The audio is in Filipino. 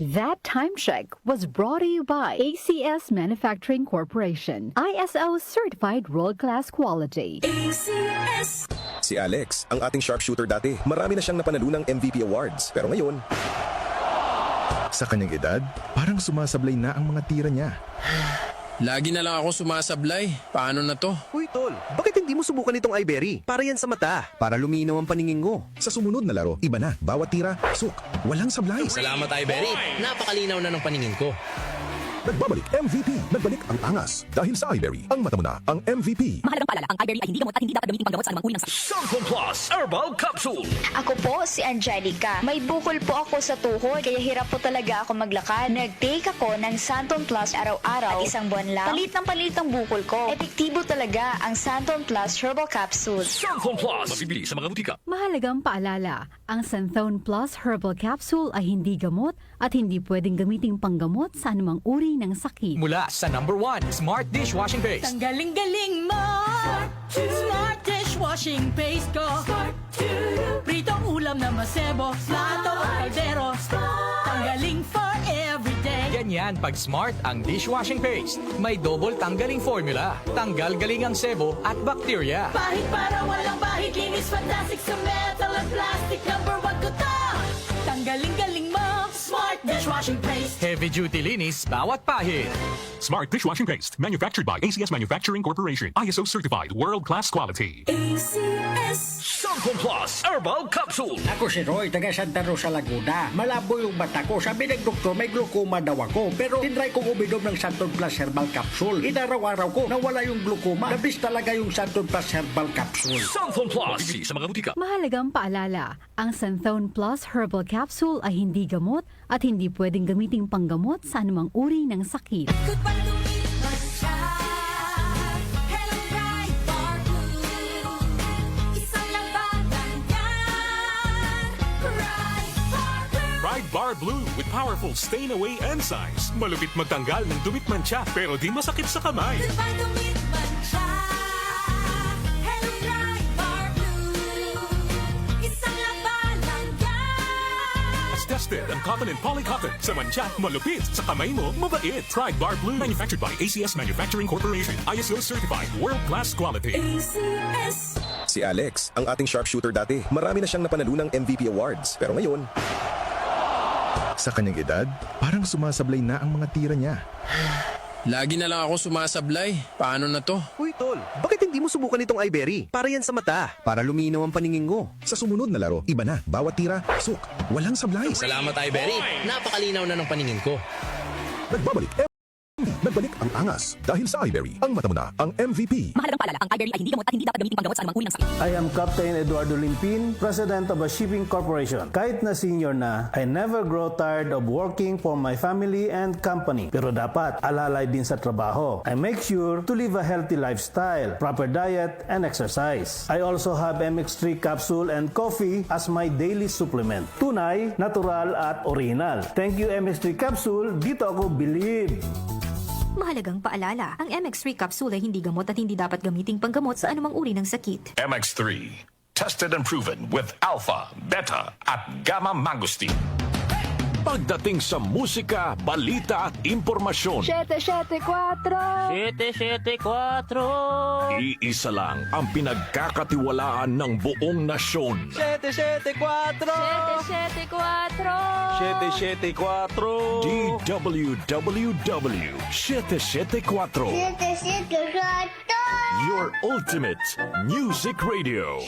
That time check was brought to you by ACS Manufacturing Corporation, ISO certified world-class quality. ACS. Si Alex, ang ating sharpshooter dati, marami na siyang napanalo ng MVP awards. Pero ngayon, sa kanyang edad, parang sumasablay na ang mga tira niya. Lagi na lang ako sumasablay. Paano na to? Uy, tol, bakit hindi mo subukan itong iBerry? Para yan sa mata, para luminaw ang paningin mo. sa sumunod na laro, iba na. Bawat tira, suk, walang sablay. Salamat, Ibery. Napakalinaw na ng paningin ko. Nagbabalik MVP. Nagbalik ang angas. Dahil sa iBerry, ang mata mo na ang MVP. Mahalagang paalala, ang iBerry ay hindi gamot at hindi dapat gamitin panggamot sa anumang uri ng sakit. Santon Plus Herbal Capsule. Ako po si Angelica. May bukol po ako sa tuhod, kaya hirap po talaga ako maglakad. Nag-take ako ng Santon Plus araw-araw at isang buwan lang. Palit ang bukol ko. Epektibo talaga ang Santon Plus Herbal Capsule. Santon Plus. Mabibili sa mga butika. Mahalagang paalala, ang Santhone Plus Herbal Capsule ay hindi gamot at hindi pwedeng gamiting panggamot sa anumang uri ng sakit. Mula sa #1 Smart Dishwashing Paste. Ang galing-galing mo! Smart dishwashing paste ko. Pritong ulam na masebo, plato, kaldero. Tanggaling for everyday. Ganyan pag Smart ang dishwashing paste. May double tanggaling formula. Tanggal galing ang sebo at bakterya. Bahid para walang bahid, linis fantastic sa metal at plastic. #1 ko to! Tanggaling-galing mo! Smart dishwashing paste. Heavy duty linis bawat pahid. Smart Dishwashing Paste, manufactured by ACS Manufacturing Corporation. ISO certified, world-class quality. ACS. Santon Plus Herbal Capsule. Ako si Roy, taga Santa Rosa, Laguna. Malabo yung mata ko. Sabi ng doktor, may glaucoma daw ako. Pero tinry kong uminom ng Santon Plus Herbal Capsule. Inaraw-araw ko, nawala yung glaucoma. Nabis talaga yung Santon Plus Herbal Capsule. Santon Plus. Mabibili sa mga butika. Mahalagang paalala, ang Santhone Plus Herbal Capsule ay hindi gamot at hindi pwedeng gamiting panggamot sa anumang uri ng sakit. Pride Bar Blue with powerful stain-away enzymes. Malupit magtanggal ng dumit mancha pero di masakit sa kamay. Tested ang cotton and polycotton. Sa mancha, malupit. Sa kamay mo, mabait. Pride Bar Blue. Manufactured by ACS Manufacturing Corporation. ISO certified. World-class quality. ACS. Si Alex, ang ating sharpshooter dati, marami na siyang napanalo ng MVP awards. Pero ngayon, Sa kanyang edad, parang sumasablay na ang mga tira niya. Lagi na lang ako sumasablay. Paano na to? Uy, tol, bakit hindi mo subukan itong iBerry? Para yan sa mata, para luminaw ang paningin mo. sa sumunod na laro, iba na. Bawat tira, suk, walang sablay. Salamat, Ibery. Napakalinaw na ng paningin ko. Nagbabalik MVP. Nagbalik ang angas. Dahil sa iBerry, ang mata mo na ang MVP. Mahalagang paalala, ang iBerry ay hindi gamot at hindi dapat gamitin panggamot sa anumang uri ng sakit. I am Captain Eduardo Limpin, President of a shipping corporation. Kahit na senior na, I never grow tired of working for my family and company. Pero dapat alalay din sa trabaho. I make sure to live a healthy lifestyle, proper diet, and exercise. I also have MX3 capsule and coffee as my daily supplement. Tunay, natural, at original. Thank you MX3 capsule, dito ako believe. Mahalagang paalala, ang MX3 capsule ay hindi gamot at hindi dapat gamiting panggamot sa anumang uri ng sakit. MX3. Tested and proven with alpha, beta, at gamma mangosteen. Pagdating sa musika, balita at impormasyon, 774! 774! iisa lang ang pinagkakatiwalaan ng buong nasyon. 774! 774! DWWW 774. Your ultimate music radio.